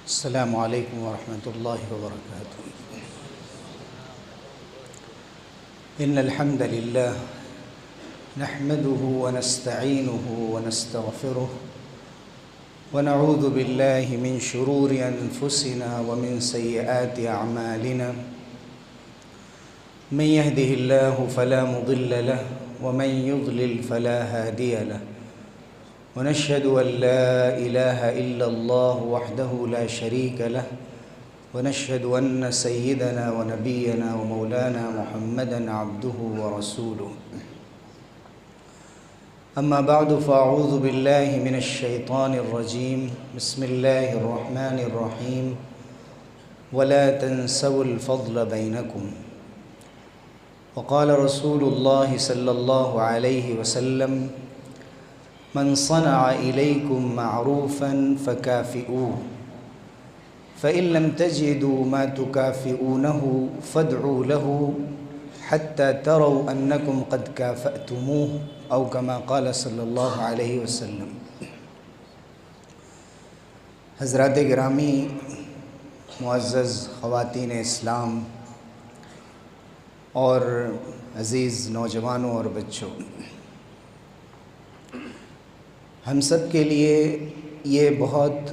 السلام علیکم ورحمۃ اللہ وبرکاتہ۔ ان الحمد للہ نحمده ونستعینه ونستغفره ونعوذ باللہ من شرور انفسنا ومن سیئات اعمالنا من يهده الله فلا مضل له ومن يضلل فلا هادي له ونشهد أن لا إله إلا الله وحده لا شريك له ونشهد أن سيدنا ونبينا ومولانا محمدا عبده ورسوله أما بعد فأعوذ بالله من الشيطان الرجيم بسم الله الرحمن الرحيم ولا تنسوا الفضل بينكم وقال رسول الله صلى الله عليه وسلم من صنع إليكم معروفا فكافئوه فإن لم تجدوا ما تكافئونه فادعوا له حتى تروا أنكم قد كافأتموه أو كما قال صلی اللہ علیہ وسلم۔ حضرات گرامی، معزز خواتین اسلام اور عزیز نوجوانوں اور بچوں، ہم سب کے لیے یہ بہت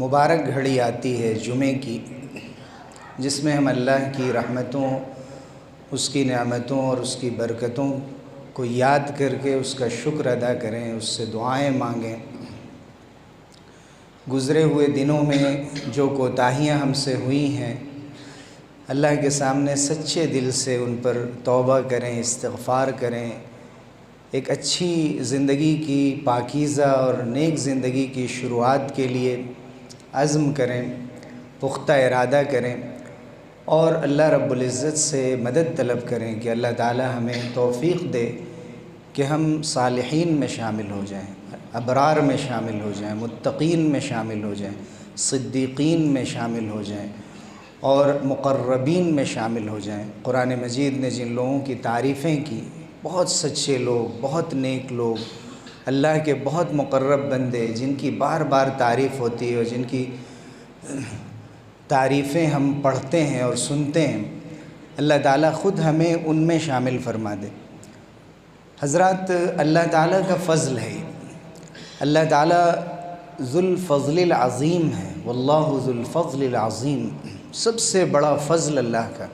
مبارک گھڑی آتی ہے جمعے کی، جس میں ہم اللہ کی رحمتوں، اس کی نعمتوں اور اس کی برکتوں کو یاد کر کے اس کا شکر ادا کریں، اس سے دعائیں مانگیں۔ گزرے ہوئے دنوں میں جو کوتاہیاں ہم سے ہوئی ہیں، اللہ کے سامنے سچے دل سے ان پر توبہ کریں، استغفار کریں، ایک اچھی زندگی کی، پاکیزہ اور نیک زندگی کی شروعات کے لیے عزم کریں، پختہ ارادہ کریں اور اللہ رب العزت سے مدد طلب کریں کہ اللہ تعالی ہمیں توفیق دے کہ ہم صالحین میں شامل ہو جائیں، ابرار میں شامل ہو جائیں، متقین میں شامل ہو جائیں، صدیقین میں شامل ہو جائیں اور مقربین میں شامل ہو جائیں۔ قرآن مجید نے جن لوگوں کی تعریفیں کی، بہت سچے لوگ، بہت نیک لوگ، اللہ کے بہت مقرب بندے، جن کی بار بار تعریف ہوتی ہے اور جن کی تعریفیں ہم پڑھتے ہیں اور سنتے ہیں، اللہ تعالیٰ خود ہمیں ان میں شامل فرما دے۔ حضرات، اللہ تعالیٰ کا فضل ہے، اللہ تعالیٰ ذو الفضل العظیم ہے، واللہ ذو الفضل العظیم، سب سے بڑا فضل اللہ کا۔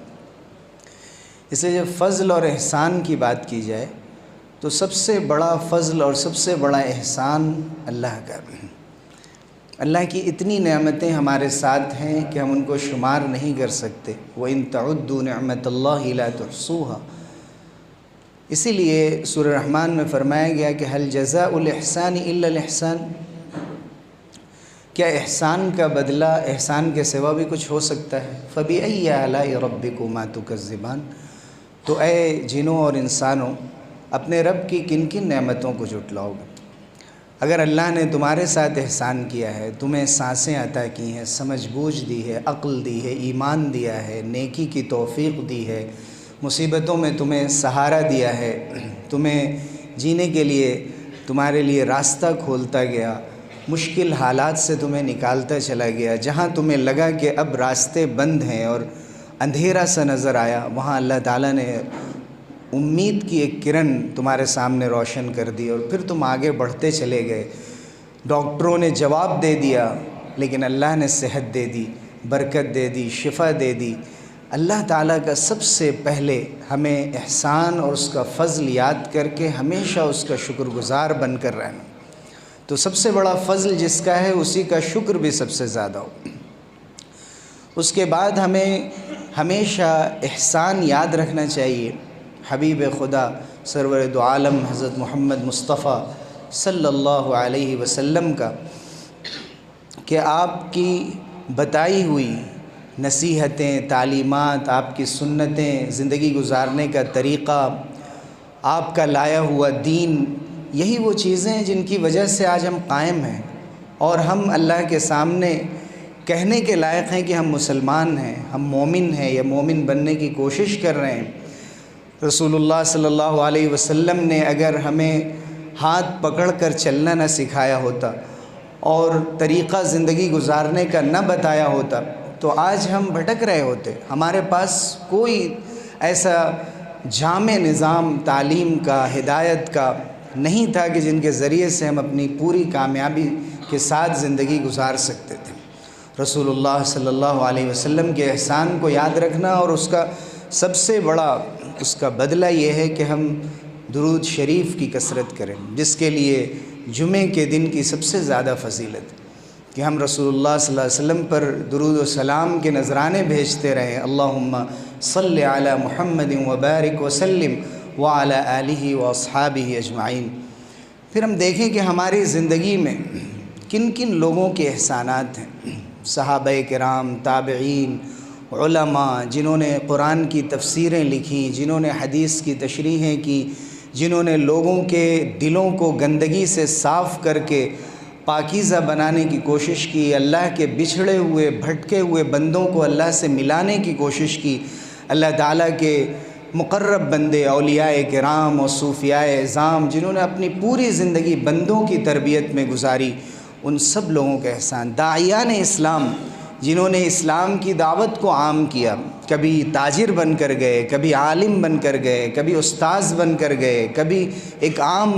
اسے جب فضل اور احسان کی بات کی جائے تو سب سے بڑا فضل اور سب سے بڑا احسان اللہ کا۔ اللہ کی اتنی نعمتیں ہمارے ساتھ ہیں کہ ہم ان کو شمار نہیں کر سکتے۔ وَإِن تَعُدُّوا نِعْمَةَ اللَّهِ لَا تُحْصُوهَا۔ اسی لیے سورہ رحمان میں فرمایا گیا کہ هَلْ جَزَاءُ الْإِحْسَانِ إِلَّا الْإِحْسَانِ، کیا احسان کا بدلہ احسان کے سوا بھی کچھ ہو سکتا ہے؟ فَبِأَيِّ آلَاءِ رَبِّكُمَا تُكَذِّبَانِ، تو اے جنوں اور انسانوں، اپنے رب کی کن کن نعمتوں کو جھٹلاؤ گے؟ اگر اللہ نے تمہارے ساتھ احسان کیا ہے، تمہیں سانسیں عطا کی ہیں، سمجھ بوجھ دی ہے، عقل دی ہے، ایمان دیا ہے، نیکی کی توفیق دی ہے، مصیبتوں میں تمہیں سہارا دیا ہے، تمہیں جینے کے لیے تمہارے لیے راستہ کھولتا گیا، مشکل حالات سے تمہیں نکالتا چلا گیا، جہاں تمہیں لگا کہ اب راستے بند ہیں اور اندھیرا سا نظر آیا، وہاں اللہ تعالیٰ نے امید کی ایک کرن تمہارے سامنے روشن کر دی اور پھر تم آگے بڑھتے چلے گئے۔ ڈاکٹروں نے جواب دے دیا لیکن اللہ نے صحت دے دی، برکت دے دی، شفا دے دی۔ اللہ تعالیٰ کا سب سے پہلے ہمیں احسان اور اس کا فضل یاد کر کے ہمیشہ اس کا شکر گزار بن کر رہنا۔ تو سب سے بڑا فضل جس کا ہے، اسی کا شکر بھی سب سے زیادہ ہو۔ اس کے بعد ہمیں ہمیشہ احسان یاد رکھنا چاہیے حبیب خدا سرور دو عالم حضرت محمد مصطفیٰ صلی اللہ علیہ وسلم کا، کہ آپ کی بتائی ہوئی نصیحتیں، تعلیمات، آپ کی سنتیں، زندگی گزارنے کا طریقہ، آپ کا لایا ہوا دین، یہی وہ چیزیں ہیں جن کی وجہ سے آج ہم قائم ہیں اور ہم اللہ کے سامنے کہنے کے لائق ہیں کہ ہم مسلمان ہیں، ہم مومن ہیں یا مومن بننے کی کوشش کر رہے ہیں۔ رسول اللہ صلی اللہ علیہ وسلم نے اگر ہمیں ہاتھ پکڑ کر چلنا نہ سکھایا ہوتا اور طریقہ زندگی گزارنے کا نہ بتایا ہوتا تو آج ہم بھٹک رہے ہوتے. ہمارے پاس کوئی ایسا جامع نظام تعلیم کا، ہدایت کا نہیں تھا کہ جن کے ذریعے سے ہم اپنی پوری کامیابی کے ساتھ زندگی گزار سکتے تھے. رسول اللہ صلی اللہ علیہ وسلم کے احسان کو یاد رکھنا اور اس کا سب سے بڑا اس کا بدلہ یہ ہے کہ ہم درود شریف کی کثرت کریں، جس کے لیے جمعے کے دن کی سب سے زیادہ فضیلت کہ ہم رسول اللہ صلی اللہ علیہ وسلم پر درود و سلام کے نذرانے بھیجتے رہیں. اللہم صلی علی محمد وبارک وسلم وعلی آلہ واصحابہ اجمعین. پھر ہم دیکھیں کہ ہماری زندگی میں کن کن لوگوں کے احسانات ہیں. صحابہ کرام، تابعین، علماء جنہوں نے قرآن کی تفسیریں لکھیں، جنہوں نے حدیث کی تشریحیں کی، جنہوں نے لوگوں کے دلوں کو گندگی سے صاف کر کے پاکیزہ بنانے کی کوشش کی، اللہ کے بچھڑے ہوئے بھٹکے ہوئے بندوں کو اللہ سے ملانے کی کوشش کی. اللہ تعالیٰ کے مقرب بندے اولیاء کرام اور صوفیاء اعظام جنہوں نے اپنی پوری زندگی بندوں کی تربیت میں گزاری، ان سب لوگوں کا احسان. داعیان اسلام جنہوں نے اسلام کی دعوت کو عام کیا، کبھی تاجر بن کر گئے، کبھی عالم بن کر گئے، کبھی استاذ بن کر گئے، کبھی ایک عام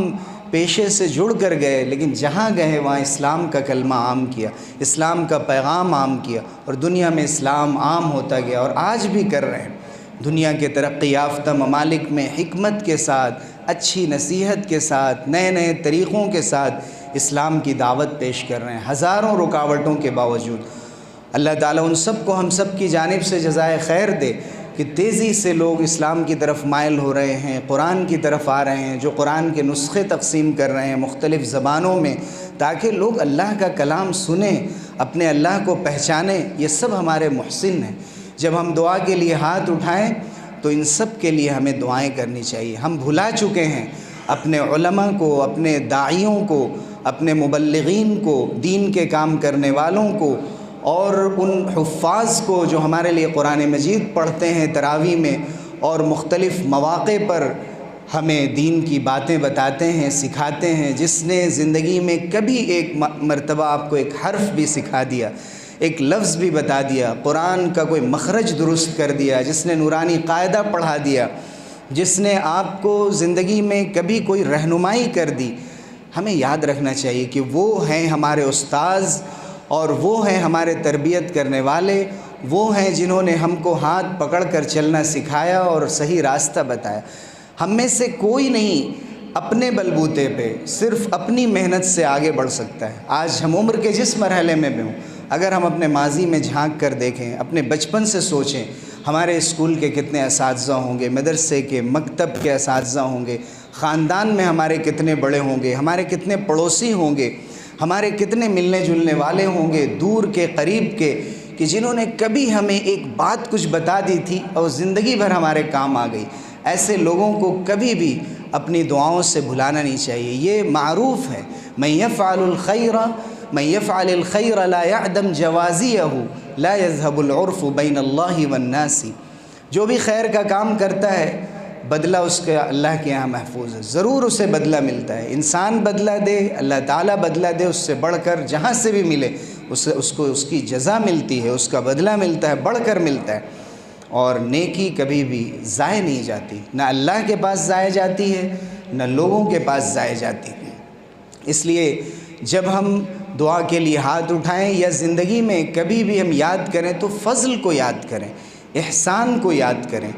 پیشے سے جڑ کر گئے، لیکن جہاں گئے وہاں اسلام کا کلمہ عام کیا، اسلام کا پیغام عام کیا، اور دنیا میں اسلام عام ہوتا گیا، اور آج بھی کر رہے ہیں. دنیا کے ترقی یافتہ ممالک میں حکمت کے ساتھ، اچھی نصیحت کے ساتھ، نئے نئے طریقوں کے ساتھ اسلام کی دعوت پیش کر رہے ہیں، ہزاروں رکاوٹوں کے باوجود. اللہ تعالیٰ ان سب کو ہم سب کی جانب سے جزائے خیر دے کہ تیزی سے لوگ اسلام کی طرف مائل ہو رہے ہیں، قرآن کی طرف آ رہے ہیں، جو قرآن کے نسخے تقسیم کر رہے ہیں مختلف زبانوں میں، تاکہ لوگ اللہ کا کلام سنیں، اپنے اللہ کو پہچانیں. یہ سب ہمارے محسن ہیں. جب ہم دعا کے لیے ہاتھ اٹھائیں تو ان سب کے لیے ہمیں دعائیں کرنی چاہیے. ہم بھلا چکے ہیں اپنے علماء کو، اپنے داعیوں کو، اپنے مبلغین کو، دین کے کام کرنے والوں کو، اور ان حفاظ کو جو ہمارے لیے قرآن مجید پڑھتے ہیں تراویح میں اور مختلف مواقع پر ہمیں دین کی باتیں بتاتے ہیں، سکھاتے ہیں. جس نے زندگی میں کبھی ایک مرتبہ آپ کو ایک حرف بھی سکھا دیا، ایک لفظ بھی بتا دیا، قرآن کا کوئی مخرج درست کر دیا، جس نے نورانی قاعدہ پڑھا دیا، جس نے آپ کو زندگی میں کبھی کوئی رہنمائی کر دی، ہمیں یاد رکھنا چاہیے کہ وہ ہیں ہمارے استاذ، اور وہ ہیں ہمارے تربیت کرنے والے، وہ ہیں جنہوں نے ہم کو ہاتھ پکڑ کر چلنا سکھایا اور صحیح راستہ بتایا. ہم میں سے کوئی نہیں اپنے بلبوتے پہ صرف اپنی محنت سے آگے بڑھ سکتا ہے. آج ہم عمر کے جس مرحلے میں بھی ہوں، اگر ہم اپنے ماضی میں جھانک کر دیکھیں، اپنے بچپن سے سوچیں، ہمارے اسکول کے کتنے اساتذہ ہوں گے، مدرسے کے، مکتب کے اساتذہ ہوں گے، خاندان میں ہمارے کتنے بڑے ہوں گے، ہمارے کتنے پڑوسی ہوں گے، ہمارے کتنے ملنے جلنے والے ہوں گے، دور کے قریب کے، کہ جنہوں نے کبھی ہمیں ایک بات کچھ بتا دی تھی اور زندگی بھر ہمارے کام آ گئی. ایسے لوگوں کو کبھی بھی اپنی دعاؤں سے بھلانا نہیں چاہیے. یہ معروف ہے، من يفعل الخير لا يعدم جوازيه لا يذهب العرف بين الله والناس. جو بھی خیر کا کام کرتا ہے بدلہ اس کا اللہ کے یہاں محفوظ ہے، ضرور اسے بدلہ ملتا ہے. انسان بدلہ دے، اللہ تعالیٰ بدلہ دے، اس سے بڑھ کر جہاں سے بھی ملے اس کو اس کی جزا ملتی ہے، اس کا بدلہ ملتا ہے، بڑھ کر ملتا ہے. اور نیکی کبھی بھی ضائع نہیں جاتی، نہ اللہ کے پاس ضائع جاتی ہے، نہ لوگوں کے پاس ضائع جاتی ہے. اس لیے جب ہم دعا کے لیے ہاتھ اٹھائیں یا زندگی میں کبھی بھی ہم یاد کریں تو فضل کو یاد کریں، احسان کو یاد کریں.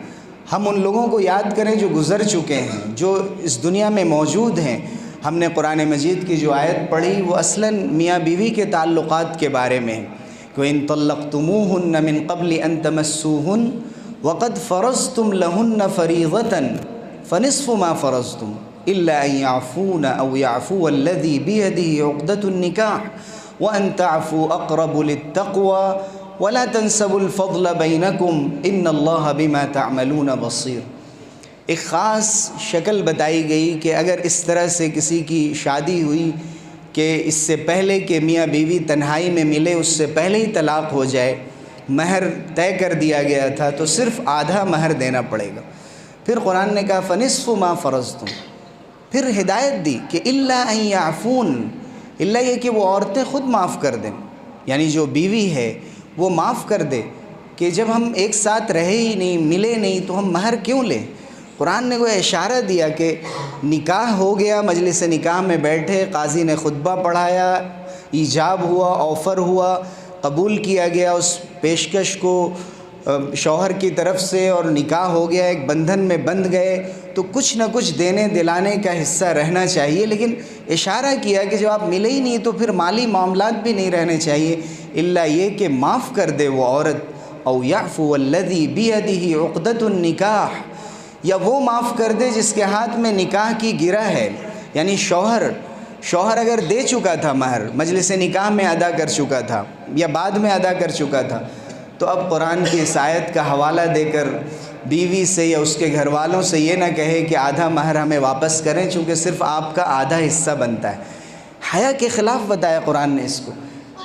ہم ان لوگوں کو یاد کریں جو گزر چکے ہیں، جو اس دنیا میں موجود ہیں. ہم نے قرآن مجید کی جو آیت پڑھی وہ اصلاً میاں بیوی کے تعلقات کے بارے میں ہے کہ وَإِن طَلَّقْتُمُوهُنَّ مِن قَبْلِ أَن تَمَسُّوهُنَّ وَقَدْ فَرَضْتُمْ لَهُنَّ فَرِيضَةً فَنِصْفُ مَا فَرَضْتُمْ إِلَّا أَن يَعْفُونَ أَوْ يَعْفُوَ الَّذِي بِيَدِهِ عُقْدَةُ النِّكَاحِ وَأَن تَعْفُوا أَقْرَبُ لِلتَّقْوَى وَلَا تَنْسَبُوا الْفَضْلَ بَيْنَكُمْ إِنَّ اللَّهَ بِمَا تَعْمَلُونَ بَصِيرٌ. ایک خاص شکل بتائی گئی کہ اگر اس طرح سے کسی کی شادی ہوئی کہ اس سے پہلے کہ میاں بیوی تنہائی میں ملے، اس سے پہلے ہی طلاق ہو جائے، مہر طے کر دیا گیا تھا تو صرف آدھا مہر دینا پڑے گا. پھر قرآن نے کہا فَنِصْفُ مَا فَرَضْتُمْ، پھر ہدایت دی کہ إِلَّا أَن يَعْفُونَ، الا یہ کہ وہ عورتیں خود معاف کر دیں، یعنی جو بیوی ہے وہ معاف کر دے کہ جب ہم ایک ساتھ رہے ہی نہیں، ملے نہیں، تو ہم مہر کیوں لیں۔ قرآن نے کوئی اشارہ دیا کہ نکاح ہو گیا، مجلس نکاح میں بیٹھے، قاضی نے خطبہ پڑھایا، ایجاب ہوا، آفر ہوا، قبول کیا گیا اس پیشکش کو شوہر کی طرف سے، اور نکاح ہو گیا، ایک بندھن میں بندھ گئے، تو کچھ نہ کچھ دینے دلانے کا حصہ رہنا چاہیے۔ لیکن اشارہ کیا کہ جب آپ ملے ہی نہیں تو پھر مالی معاملات بھی نہیں رہنے چاہیے، الا یہ کہ معاف کر دے وہ عورت، او یعفو الذی بیدہ عقدۃ النکاح، یا وہ معاف کر دے جس کے ہاتھ میں نکاح کی گرہ ہے، یعنی شوہر اگر دے چکا تھا مہر، مجلس نکاح میں ادا کر چکا تھا یا بعد میں ادا کر چکا تھا، تو اب قرآن کی اس آیت کا حوالہ دے کر بیوی سے یا اس کے گھر والوں سے یہ نہ کہے کہ آدھا مہر ہمیں واپس کریں، چونکہ صرف آپ کا آدھا حصہ بنتا ہے۔ حیا کے خلاف بتایا قرآن نے اس کو،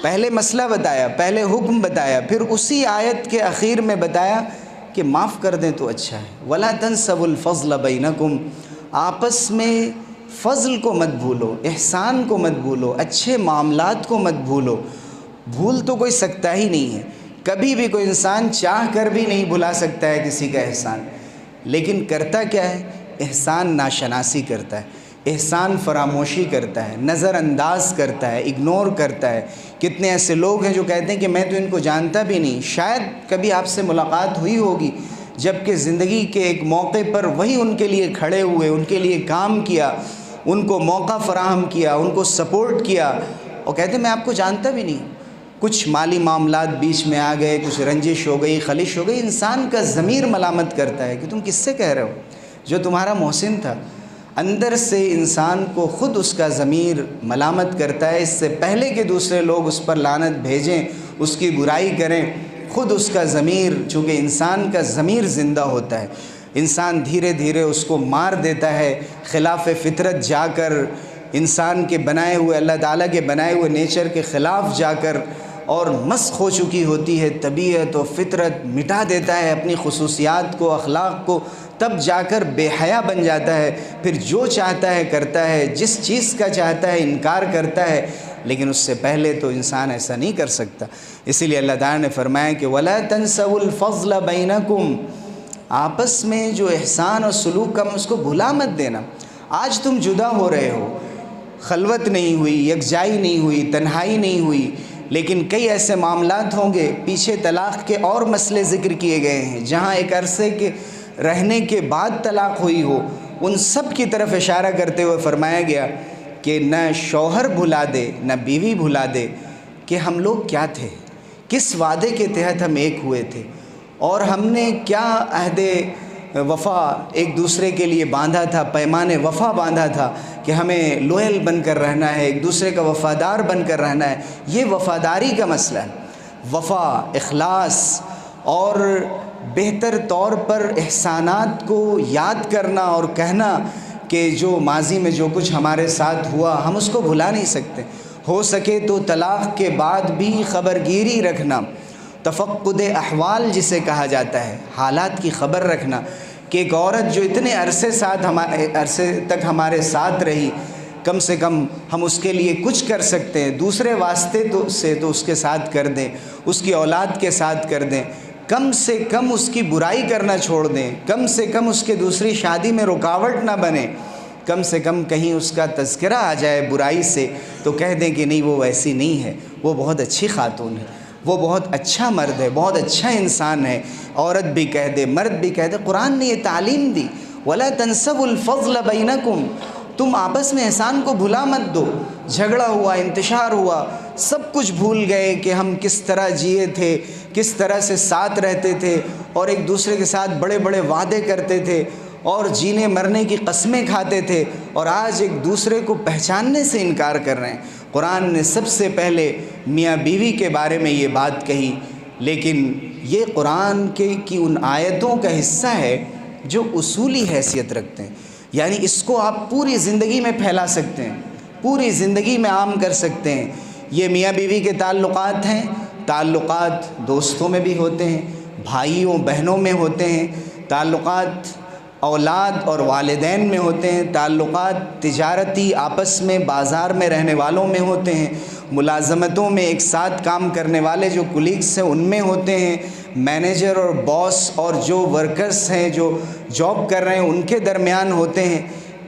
پہلے مسئلہ بتایا، پہلے حکم بتایا، پھر اسی آیت کے اخیر میں بتایا کہ معاف کر دیں تو اچھا ہے۔ وَلَا تَنْسَوُا الْفَضْلَ بَيْنَكُمْ، آپس میں فضل کو مت بھولو، احسان کو مت بھولو، اچھے معاملات کو مت بھولو۔ بھول تو کوئی سکتا ہی نہیں ہے، کبھی بھی کوئی انسان چاہ کر بھی نہیں بھلا سکتا ہے کسی کا احسان، لیکن کرتا کیا ہے؟ احسان ناشناسی کرتا ہے، احسان فراموشی کرتا ہے، نظر انداز کرتا ہے، اگنور کرتا ہے۔ کتنے ایسے لوگ ہیں جو کہتے ہیں کہ میں تو ان کو جانتا بھی نہیں، شاید کبھی آپ سے ملاقات ہوئی ہوگی، جبکہ زندگی کے ایک موقع پر وہی ان کے لیے کھڑے ہوئے، ان کے لیے کام کیا، ان کو موقع فراہم کیا، ان کو سپورٹ کیا، اور کہتے ہیں میں آپ کو جانتا بھی نہیں۔ کچھ مالی معاملات بیچ میں آ گئے، کچھ رنجش ہو گئی، خلش ہو گئی، انسان کا ضمیر ملامت کرتا ہے کہ تم کس سے کہہ رہے ہو، جو تمہارا محسن تھا۔ اندر سے انسان کو خود اس کا ضمیر ملامت کرتا ہے، اس سے پہلے کہ دوسرے لوگ اس پر لعنت بھیجیں، اس کی برائی کریں، خود اس کا ضمیر، چونکہ انسان کا ضمیر زندہ ہوتا ہے، انسان دھیرے دھیرے اس کو مار دیتا ہے، خلاف فطرت جا کر، انسان کے بنائے ہوئے، اللہ تعالیٰ کے بنائے ہوئے نیچر کے خلاف جا کر، اور مسخ ہو چکی ہوتی ہے طبیعت و فطرت، مٹا دیتا ہے اپنی خصوصیات کو، اخلاق کو، تب جا کر بے حیا بن جاتا ہے، پھر جو چاہتا ہے کرتا ہے، جس چیز کا چاہتا ہے انکار کرتا ہے، لیکن اس سے پہلے تو انسان ایسا نہیں کر سکتا۔ اسی لیے اللہ تعالیٰ نے فرمایا کہ وَلَا تَنْسَوُا الْفَضْلَ بَيْنَكُمْ، آپس میں جو احسان اور سلوک کا اس کو بھلا مت دینا۔ آج تم جدا ہو رہے ہو، خلوت نہیں ہوئی، یکجائی نہیں ہوئی، تنہائی نہیں ہوئی، لیکن کئی ایسے معاملات ہوں گے، پیچھے طلاق کے اور مسئلے ذکر کیے گئے ہیں، جہاں ایک عرصے کے رہنے کے بعد طلاق ہوئی ہو، ان سب کی طرف اشارہ کرتے ہوئے فرمایا گیا کہ نہ شوہر بھلا دے نہ بیوی بھلا دے کہ ہم لوگ کیا تھے، کس وعدے کے تحت ہم ایک ہوئے تھے، اور ہم نے کیا عہد وفا ایک دوسرے کے لیے باندھا تھا، پیمان وفا باندھا تھا کہ ہمیں لوئل بن کر رہنا ہے، ایک دوسرے کا وفادار بن کر رہنا ہے۔ یہ وفاداری کا مسئلہ ہے، وفا، اخلاص، اور بہتر طور پر احسانات کو یاد کرنا اور کہنا کہ جو ماضی میں جو کچھ ہمارے ساتھ ہوا ہم اس کو بھلا نہیں سکتے۔ ہو سکے تو طلاق کے بعد بھی خبرگیری رکھنا، تفقد احوال جسے کہا جاتا ہے، حالات کی خبر رکھنا، کہ ایک عورت جو اتنے عرصے تک ہمارے ساتھ رہی، کم سے کم ہم اس کے لیے کچھ کر سکتے ہیں، دوسرے واسطے تو اس کے ساتھ کر دیں، اس کی اولاد کے ساتھ کر دیں، کم سے کم اس کی برائی کرنا چھوڑ دیں، کم سے کم اس کے دوسری شادی میں رکاوٹ نہ بنے، کم سے کم کہیں اس کا تذکرہ آ جائے برائی سے تو کہہ دیں کہ نہیں وہ ویسی نہیں ہے، وہ بہت اچھی خاتون ہے، وہ بہت اچھا مرد ہے، بہت اچھا انسان ہے۔ عورت بھی کہہ دے، مرد بھی کہہ دے۔ قرآن نے یہ تعلیم دی، وَلَا تَنْسَوُا الْفَضْلَ بَيْنَكُمْ، تم آپس میں احسان کو بھلا مت دو۔ جھگڑا ہوا، انتشار ہوا، سب کچھ بھول گئے کہ ہم کس طرح جیے تھے، کس طرح سے ساتھ رہتے تھے، اور ایک دوسرے کے ساتھ بڑے بڑے وعدے کرتے تھے، اور جینے مرنے کی قسمیں کھاتے تھے، اور آج ایک دوسرے کو پہچاننے سے انکار کر رہے ہیں۔ قرآن نے سب سے پہلے میاں بیوی کے بارے میں یہ بات کہی، لیکن یہ قرآن کی ان آیتوں کا حصہ ہے جو اصولی حیثیت رکھتے ہیں، یعنی اس کو آپ پوری زندگی میں پھیلا سکتے ہیں، پوری زندگی میں عام کر سکتے ہیں۔ یہ میاں بیوی کے تعلقات ہیں، تعلقات دوستوں میں بھی ہوتے ہیں، بھائیوں بہنوں میں ہوتے ہیں، تعلقات اولاد اور والدین میں ہوتے ہیں، تعلقات تجارتی آپس میں بازار میں رہنے والوں میں ہوتے ہیں، ملازمتوں میں ایک ساتھ کام کرنے والے جو کولیگس ہیں ان میں ہوتے ہیں، مینیجر اور باس اور جو ورکرز ہیں جو جاب کر رہے ہیں ان کے درمیان ہوتے ہیں۔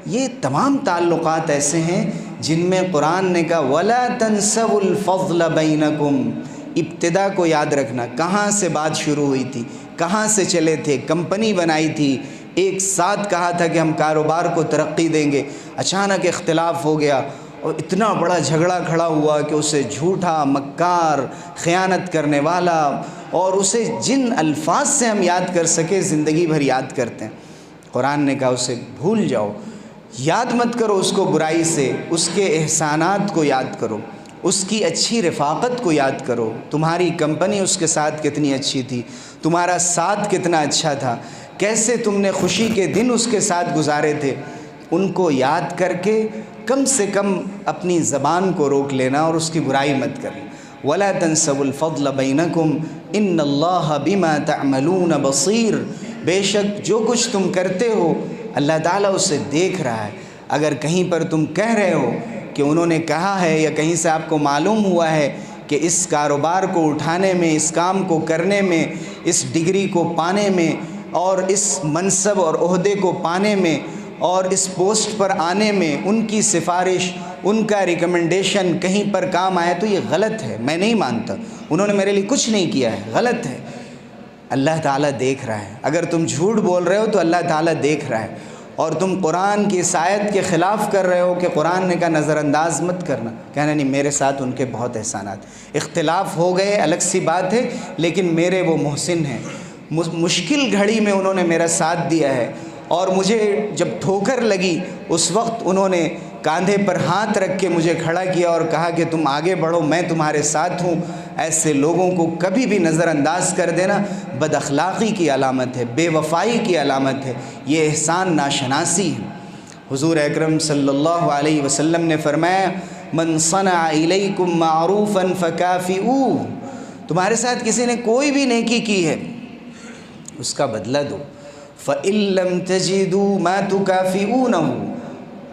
یہ تمام تعلقات ایسے ہیں جن میں قرآن نے کہا وَلَا تَنْسَوُا الْفَضْلَ بَيْنَكُمْ، ابتدا کو یاد رکھنا، کہاں سے بات شروع ہوئی تھی، کہاں سے چلے تھے، کمپنی بنائی تھی، ایک ساتھ کہا تھا کہ ہم کاروبار کو ترقی دیں گے، اچانک اختلاف ہو گیا اور اتنا بڑا جھگڑا کھڑا ہوا کہ اسے جھوٹا، مکار، خیانت کرنے والا، اور اسے جن الفاظ سے ہم یاد کر سکے زندگی بھر یاد کرتے ہیں۔ قرآن نے کہا اسے بھول جاؤ، یاد مت کرو اس کو برائی سے، اس کے احسانات کو یاد کرو، اس کی اچھی رفاقت کو یاد کرو، تمہاری کمپنی اس کے ساتھ کتنی اچھی تھی، تمہارا ساتھ کتنا اچھا تھا، کیسے تم نے خوشی کے دن اس کے ساتھ گزارے تھے، ان کو یاد کر کے کم سے کم اپنی زبان کو روک لینا اور اس کی برائی مت کرنا۔ وَلَا تَنْسَوُا الْفَضْلَ بَيْنَكُمْ إِنَّ اللَّهَ بِمَا تَعْمَلُونَ بَصِيرٌ، بے شک جو کچھ تم کرتے ہو اللہ تعالیٰ اسے دیکھ رہا ہے۔ اگر کہیں پر تم کہہ رہے ہو کہ انہوں نے کہا ہے یا کہیں سے آپ کو معلوم ہوا ہے کہ اس کاروبار کو اٹھانے میں، اس کام کو کرنے میں، اس ڈگری کو پانے میں اور اس منصب اور عہدے کو پانے میں اور اس پوسٹ پر آنے میں ان کی سفارش، ان کا ریکمنڈیشن کہیں پر کام آئے تو یہ غلط ہے، میں نہیں مانتا، انہوں نے میرے لیے کچھ نہیں کیا ہے، غلط ہے۔ اللہ تعالیٰ دیکھ رہا ہے۔ اگر تم جھوٹ بول رہے ہو تو اللہ تعالیٰ دیکھ رہا ہے، اور تم قرآن کی اس آیت کے خلاف کر رہے ہو کہ قرآن نے کہا نظر انداز مت کرنا، کہنا نہیں میرے ساتھ ان کے بہت احسانات، اختلاف ہو گئے الگ سی بات ہے لیکن میرے وہ محسن ہیں، مشکل گھڑی میں انہوں نے میرا ساتھ دیا ہے، اور مجھے جب ٹھوکر لگی اس وقت انہوں نے کاندھے پر ہاتھ رکھ کے مجھے کھڑا کیا اور کہا کہ تم آگے بڑھو، میں تمہارے ساتھ ہوں۔ ایسے لوگوں کو کبھی بھی نظر انداز کر دینا بد اخلاقی کی علامت ہے، بے وفائی کی علامت ہے، یہ احسان ناشناسی ہے۔ حضور اکرم صلی اللہ علیہ وسلم نے فرمایا من صنع الیکم معروفا فکافئوہ، تمہارے ساتھ کسی نے کوئی بھی نیکی کی ہے اس کا بدلہ دو۔ فإن لم تجدوا ما تکافئونہ،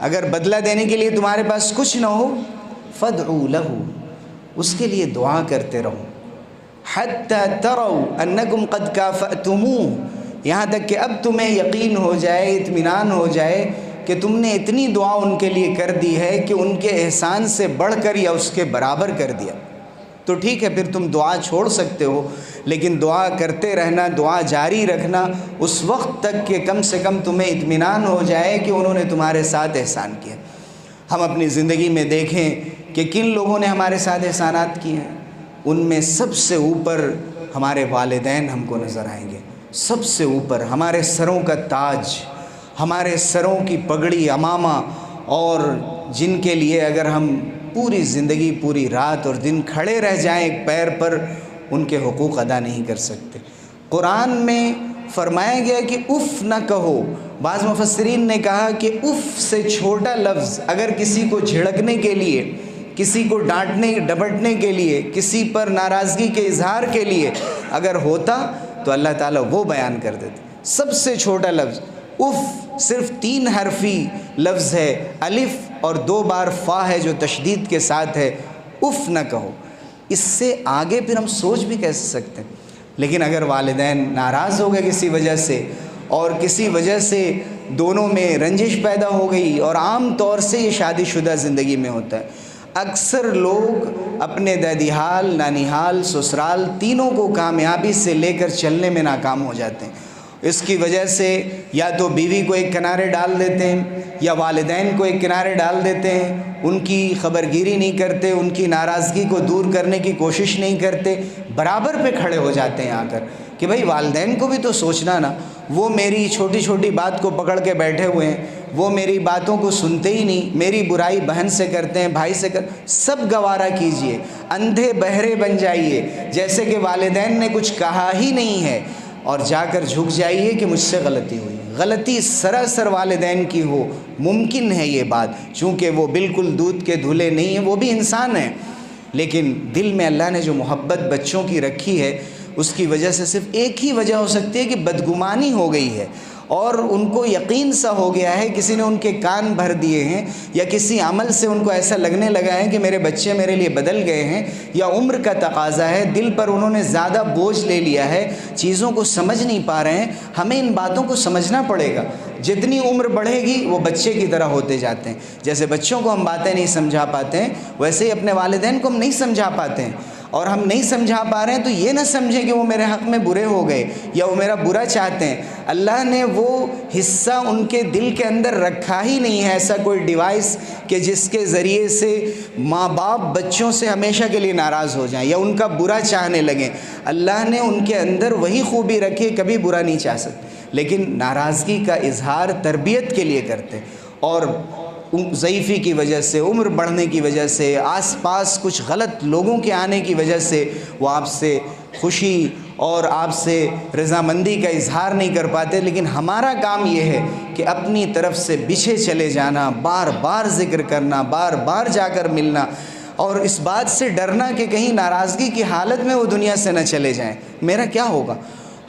اگر بدلہ دینے کے لیے تمہارے پاس کچھ نہ ہو فادعوا لہ، اس کے لیے دعا کرتے رہو، حتی تروا انکم قد کافأتموہ، یہاں تک کہ اب تمہیں یقین ہو جائے، اطمینان ہو جائے کہ تم نے اتنی دعا ان کے لیے کر دی ہے کہ ان کے احسان سے بڑھ کر یا اس کے برابر کر دیا، تو ٹھیک ہے پھر تم دعا چھوڑ سکتے ہو، لیکن دعا کرتے رہنا، دعا جاری رکھنا اس وقت تک کہ کم سے کم تمہیں اطمینان ہو جائے کہ انہوں نے تمہارے ساتھ احسان کیا۔ ہم اپنی زندگی میں دیکھیں کہ کن لوگوں نے ہمارے ساتھ احسانات کیے ہیں، ان میں سب سے اوپر ہمارے والدین ہم کو نظر آئیں گے، سب سے اوپر ہمارے سروں کا تاج، ہمارے سروں کی پگڑی، عمامہ، اور جن کے لیے اگر ہم پوری زندگی، پوری رات اور دن کھڑے رہ جائیں ایک پیر پر، ان کے حقوق ادا نہیں کر سکتے۔ قرآن میں فرمایا گیا کہ اف نہ کہو، بعض مفسرین نے کہا کہ اف سے چھوٹا لفظ اگر کسی کو جھڑکنے کے لیے، کسی کو ڈانٹنے ڈپٹنے کے لیے، کسی پر ناراضگی کے اظہار کے لیے اگر ہوتا تو اللہ تعالیٰ وہ بیان کر دیتے۔ سب سے چھوٹا لفظ اف صرف 3 حرفی لفظ ہے، الف اور 2 بار فا ہے جو تشدید کے ساتھ ہے، اف نہ کہو۔ اس سے آگے پھر ہم سوچ بھی کیسے سکتے ہیں؟ لیکن اگر والدین ناراض ہو گئے کسی وجہ سے، اور کسی وجہ سے دونوں میں رنجش پیدا ہو گئی، اور عام طور سے یہ شادی شدہ زندگی میں ہوتا ہے، اکثر لوگ اپنے دادی حال، نانی حال، سسرال تینوں کو کامیابی سے لے کر چلنے میں ناکام ہو جاتے ہیں۔ اس کی وجہ سے یا تو بیوی کو ایک کنارے ڈال دیتے ہیں یا والدین کو ایک کنارے ڈال دیتے ہیں، ان کی خبرگیری نہیں کرتے، ان کی ناراضگی کو دور کرنے کی کوشش نہیں کرتے، برابر پہ کھڑے ہو جاتے ہیں آ کر کہ بھائی والدین کو بھی تو سوچنا نا، وہ میری چھوٹی چھوٹی بات کو پکڑ کے بیٹھے ہوئے ہیں، وہ میری باتوں کو سنتے ہی نہیں، میری برائی بہن سے کرتے ہیں، بھائی سے سب گوارا کیجئے، اندھے بہرے بن جائیے، جیسے کہ والدین نے کچھ کہا ہی نہیں ہے، اور جا کر جھک جائیے کہ مجھ سے غلطی ہوئی۔ غلطی سراسر والدین کی ہو، ممکن ہے یہ بات، چونکہ وہ بالکل دودھ کے دھلے نہیں ہیں، وہ بھی انسان ہیں، لیکن دل میں اللہ نے جو محبت بچوں کی رکھی ہے اس کی وجہ سے صرف ایک ہی وجہ ہو سکتی ہے کہ بدگمانی ہو گئی ہے، اور ان کو یقین سا ہو گیا ہے، کسی نے ان کے کان بھر دیے ہیں، یا کسی عمل سے ان کو ایسا لگنے لگا ہے کہ میرے بچے میرے لیے بدل گئے ہیں، یا عمر کا تقاضا ہے، دل پر انہوں نے زیادہ بوجھ لے لیا ہے، چیزوں کو سمجھ نہیں پا رہے ہیں. ہمیں ان باتوں کو سمجھنا پڑے گا. جتنی عمر بڑھے گی وہ بچے کی طرح ہوتے جاتے ہیں. جیسے بچوں کو ہم باتیں نہیں سمجھا پاتے ہیں، ویسے ہی اپنے والدین کو ہم نہیں سمجھا پاتے ہیں. اور ہم نہیں سمجھا پا رہے ہیں تو یہ نہ سمجھیں کہ وہ میرے حق میں برے ہو گئے یا وہ میرا برا چاہتے ہیں. اللہ نے وہ حصہ ان کے دل کے اندر رکھا ہی نہیں ہے، ایسا کوئی ڈیوائس کہ جس کے ذریعے سے ماں باپ بچوں سے ہمیشہ کے لیے ناراض ہو جائیں یا ان کا برا چاہنے لگیں. اللہ نے ان کے اندر وہی خوبی رکھی، کبھی برا نہیں چاہ سکتے، لیکن ناراضگی کا اظہار تربیت کے لیے کرتے، اور ضعیفی کی وجہ سے، عمر بڑھنے کی وجہ سے، آس پاس کچھ غلط لوگوں کے آنے کی وجہ سے وہ آپ سے خوشی اور آپ سے رضامندی کا اظہار نہیں کر پاتے. لیکن ہمارا کام یہ ہے کہ اپنی طرف سے پیچھے چلے جانا، بار بار ذکر کرنا، بار بار جا کر ملنا، اور اس بات سے ڈرنا کہ کہیں ناراضگی کی حالت میں وہ دنیا سے نہ چلے جائیں. میرا کیا ہوگا؟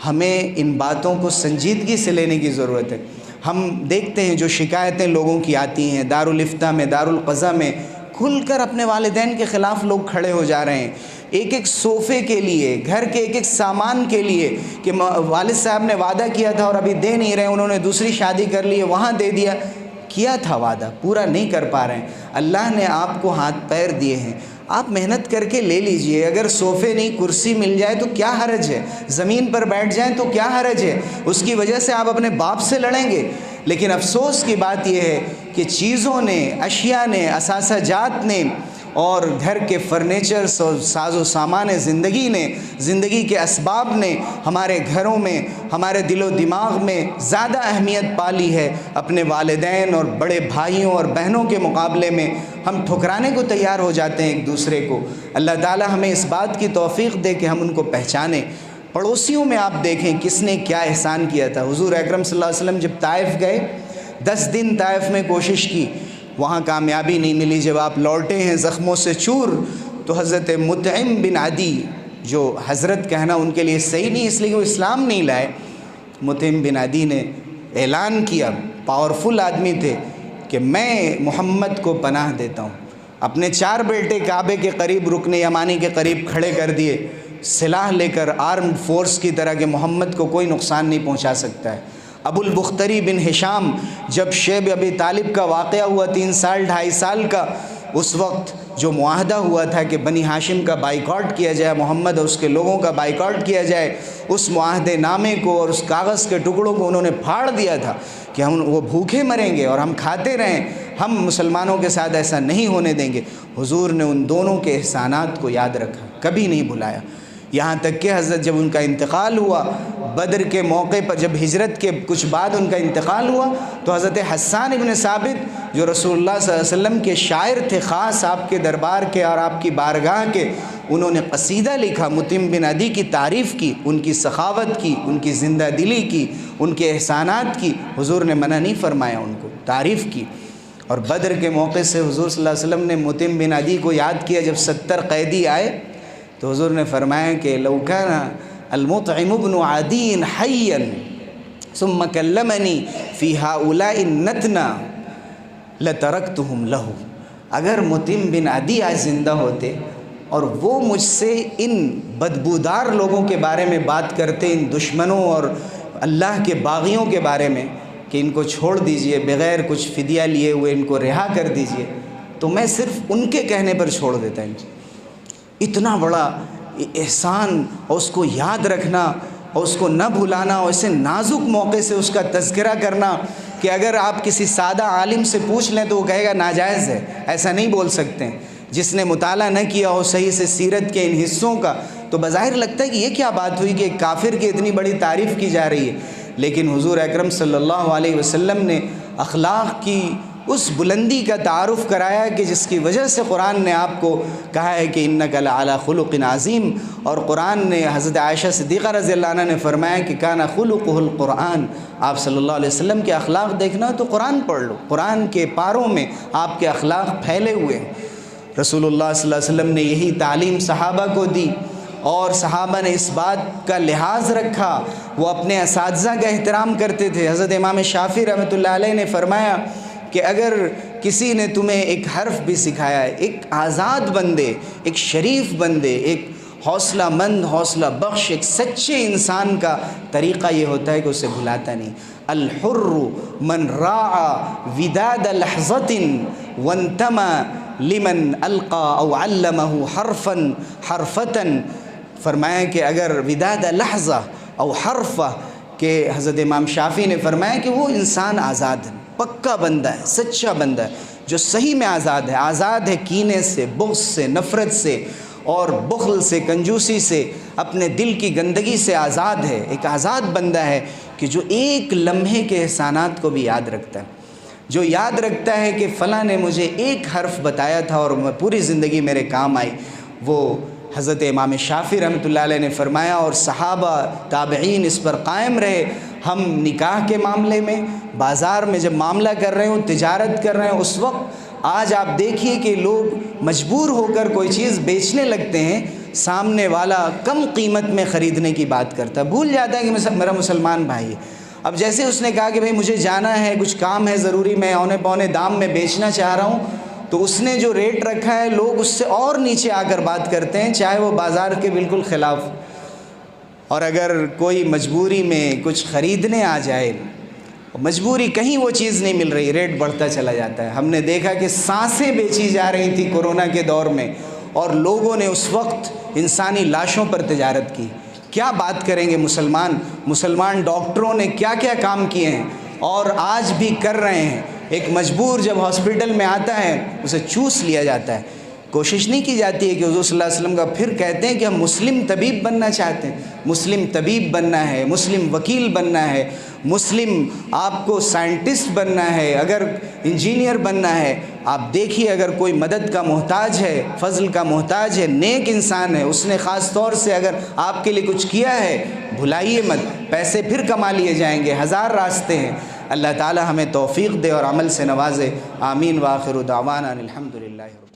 ہمیں ان باتوں کو سنجیدگی سے لینے کی ضرورت ہے. ہم دیکھتے ہیں جو شکایتیں لوگوں کی آتی ہیں، دارالفتہ میں، دارالقضا میں کھل کر اپنے والدین کے خلاف لوگ کھڑے ہو جا رہے ہیں. ایک ایک صوفے کے لیے، گھر کے ایک ایک سامان کے لیے، کہ والد صاحب نے وعدہ کیا تھا اور ابھی دے نہیں رہے، انہوں نے دوسری شادی کر لی ہے، وہاں دے دیا، کیا تھا وعدہ پورا نہیں کر پا رہے ہیں. اللہ نے آپ کو ہاتھ پیر دیے ہیں، آپ محنت کر کے لے لیجئے. اگر صوفے نہیں کرسی مل جائے تو کیا حرج ہے، زمین پر بیٹھ جائیں تو کیا حرج ہے. اس کی وجہ سے آپ اپنے باپ سے لڑیں گے. لیکن افسوس کی بات یہ ہے کہ چیزوں نے، اشیاء نے، اثاثہ جات نے، اور گھر کے فرنیچرز اور ساز و سامان زندگی نے، زندگی کے اسباب نے ہمارے گھروں میں، ہمارے دل و دماغ میں زیادہ اہمیت پالی ہے. اپنے والدین اور بڑے بھائیوں اور بہنوں کے مقابلے میں ہم ٹھکرانے کو تیار ہو جاتے ہیں ایک دوسرے کو. اللہ تعالی ہمیں اس بات کی توفیق دے کہ ہم ان کو پہچانیں. پڑوسیوں میں آپ دیکھیں کس نے کیا احسان کیا تھا. حضور اکرم صلی اللہ علیہ وسلم جب طائف گئے، 10 دن طائف میں کوشش کی، وہاں کامیابی نہیں ملی. جب آپ لوٹے ہیں زخموں سے چور، تو حضرت مطعم بن عدی، جو حضرت کہنا ان کے لیے صحیح نہیں اس لیے کہ وہ اسلام نہیں لائے، مطعم بن عدی نے اعلان کیا، پاورفل آدمی تھے، کہ میں محمد کو پناہ دیتا ہوں. اپنے 4 بیٹے کعبے کے قریب، رکن یمانی کے قریب کھڑے کر دیے، سلاح لے کر آرمڈ فورس کی طرح کہ محمد کو کوئی نقصان نہیں پہنچا سکتا ہے. ابو البختری بن ہشام، جب شیب ابی طالب کا واقعہ ہوا 3 سال 2.5 سال کا، اس وقت جو معاہدہ ہوا تھا کہ بنی ہاشم کا بائیکاٹ کیا جائے، محمد اور اس کے لوگوں کا بائیکاٹ کیا جائے، اس معاہدے نامے کو اور اس کاغذ کے ٹکڑوں کو انہوں نے پھاڑ دیا تھا کہ وہ بھوکے مریں گے اور ہم کھاتے رہیں، ہم مسلمانوں کے ساتھ ایسا نہیں ہونے دیں گے. حضور نے ان دونوں کے احسانات کو یاد رکھا، کبھی نہیں بھلایا. یہاں تک کہ حضرت جب ان کا انتقال ہوا، بدر کے موقع پر جب ہجرت کے کچھ بعد ان کا انتقال ہوا، تو حضرت حسان ابن ثابت جو رسول اللہ صلی اللہ علیہ وسلم کے شاعر تھے، خاص آپ کے دربار کے اور آپ کی بارگاہ کے، انہوں نے قصیدہ لکھا، مطعم بن عدی کی تعریف کی، ان کی سخاوت کی، ان کی زندہ دلی کی، ان کے احسانات کی. حضور نے منع نہیں فرمایا، ان کو تعریف کی. اور بدر کے موقع سے حضور صلی اللہ علیہ وسلم نے مطعم بن عدی کو یاد کیا. جب 70 قیدی آئے تو حضور نے فرمایا کہ لو کان المطعم ابن عدی حیا ثم کلمنی فی ہؤلاء النتنا لترکتہم لہ. اگر مطعم بن عدی آج زندہ ہوتے اور وہ مجھ سے ان بدبودار لوگوں کے بارے میں بات کرتے، ان دشمنوں اور اللہ کے باغیوں کے بارے میں، کہ ان کو چھوڑ دیجئے، بغیر کچھ فدیہ لیے ہوئے ان کو رہا کر دیجئے، تو میں صرف ان کے کہنے پر چھوڑ دیتا ان کو. اتنا بڑا احسان، اور اس کو یاد رکھنا اور اس کو نہ بھلانا، اور اسے نازک موقع سے اس کا تذکرہ کرنا کہ اگر آپ کسی سادہ عالم سے پوچھ لیں تو وہ کہے گا ناجائز ہے، ایسا نہیں بول سکتے ہیں. جس نے مطالعہ نہ کیا ہو صحیح سے سیرت کے ان حصوں کا، تو بظاہر لگتا ہے کہ یہ کیا بات ہوئی کہ ایک کافر کی اتنی بڑی تعریف کی جا رہی ہے. لیکن حضور اکرم صلی اللہ علیہ وسلم نے اخلاق کی اس بلندی کا تعارف کرایا کہ جس کی وجہ سے قرآن نے آپ کو کہا ہے کہ انک لعلی خلق عظیم. اور قرآن نے حضرت عائشہ صدیقہ رضی اللہ عنہ نے فرمایا کہ کان خلقہ القرآن. آپ صلی اللہ علیہ وسلم کے اخلاق دیکھنا تو قرآن پڑھ لو، قرآن کے پاروں میں آپ کے اخلاق پھیلے ہوئے ہیں. رسول اللہ صلی اللہ علیہ وسلم نے یہی تعلیم صحابہ کو دی، اور صحابہ نے اس بات کا لحاظ رکھا، وہ اپنے اساتذہ کا احترام کرتے تھے۔ حضرت امام شافعی رحمۃ اللہ علیہ نے فرمایا کہ اگر کسی نے تمہیں ایک حرف بھی سکھایا ہے، ایک آزاد بندے، ایک شریف بندے، ایک حوصلہ مند، حوصلہ بخش، ایک سچے انسان کا طریقہ یہ ہوتا ہے کہ اسے بھلاتا نہیں۔ الحر من راعى وداد لحظة وانتمى لمن القى او علمه حرفا فرمایا کہ اگر وداد لحظہ او حرفہ، کہ حضرت امام شافعی نے فرمایا کہ وہ انسان آزاد ہے، پکا بندہ ہے، سچا بندہ ہے، جو صحیح میں آزاد ہے کینے سے، بغض سے، نفرت سے اور بخل سے، کنجوسی سے، اپنے دل کی گندگی سے آزاد ہے، ایک آزاد بندہ ہے کہ جو ایک لمحے کے احسانات کو بھی یاد رکھتا ہے، جو یاد رکھتا ہے کہ فلاں نے مجھے ایک حرف بتایا تھا اور میں پوری زندگی میرے کام آئی۔ وہ حضرت امام شافعی رحمۃ اللہ علیہ نے فرمایا، اور صحابہ تابعین اس پر قائم رہے۔ ہم نکاح کے معاملے میں، بازار میں جب معاملہ کر رہے ہوں، تجارت کر رہے ہیں، اس وقت آج آپ دیکھیے کہ لوگ مجبور ہو کر کوئی چیز بیچنے لگتے ہیں، سامنے والا کم قیمت میں خریدنے کی بات کرتا ہے، بھول جاتا ہے کہ میرا مسلمان بھائی ہے۔ اب جیسے اس نے کہا کہ بھئی مجھے جانا ہے، کچھ کام ہے ضروری، میں اونے پونے دام میں بیچنا چاہ رہا ہوں، تو اس نے جو ریٹ رکھا ہے لوگ اس سے اور نیچے آ کر بات کرتے ہیں، چاہے وہ بازار کے بالکل خلاف۔ اور اگر کوئی مجبوری میں کچھ خریدنے آ جائے، مجبوری کہیں وہ چیز نہیں مل رہی، ریٹ بڑھتا چلا جاتا ہے۔ ہم نے دیکھا کہ سانسیں بیچی جا رہی تھی کورونا کے دور میں، اور لوگوں نے اس وقت انسانی لاشوں پر تجارت کی۔ کیا بات کریں گے مسلمان ڈاکٹروں نے کیا کیا کام کیے ہیں اور آج بھی کر رہے ہیں۔ ایک مجبور جب ہاسپٹل میں آتا ہے اسے چوس لیا جاتا ہے، کوشش نہیں کی جاتی ہے کہ حضور صلی اللہ علیہ وسلم کا پھر کہتے ہیں کہ ہم مسلم طبیب بننا چاہتے ہیں، مسلم طبیب بننا ہے، مسلم وکیل بننا ہے، مسلم آپ کو سائنٹسٹ بننا ہے، اگر انجینئر بننا ہے۔ آپ دیکھیے اگر کوئی مدد کا محتاج ہے، فضل کا محتاج ہے، نیک انسان ہے، اس نے خاص طور سے اگر آپ کے لیے کچھ کیا ہے، بھلائیے مت، پیسے پھر کما لیے جائیں گے، ہزار راستے ہیں۔ اللہ تعالی ہمیں توفیق دے اور عمل سے نوازے۔ آمین۔ وآخر دعوانا الحمدللہ۔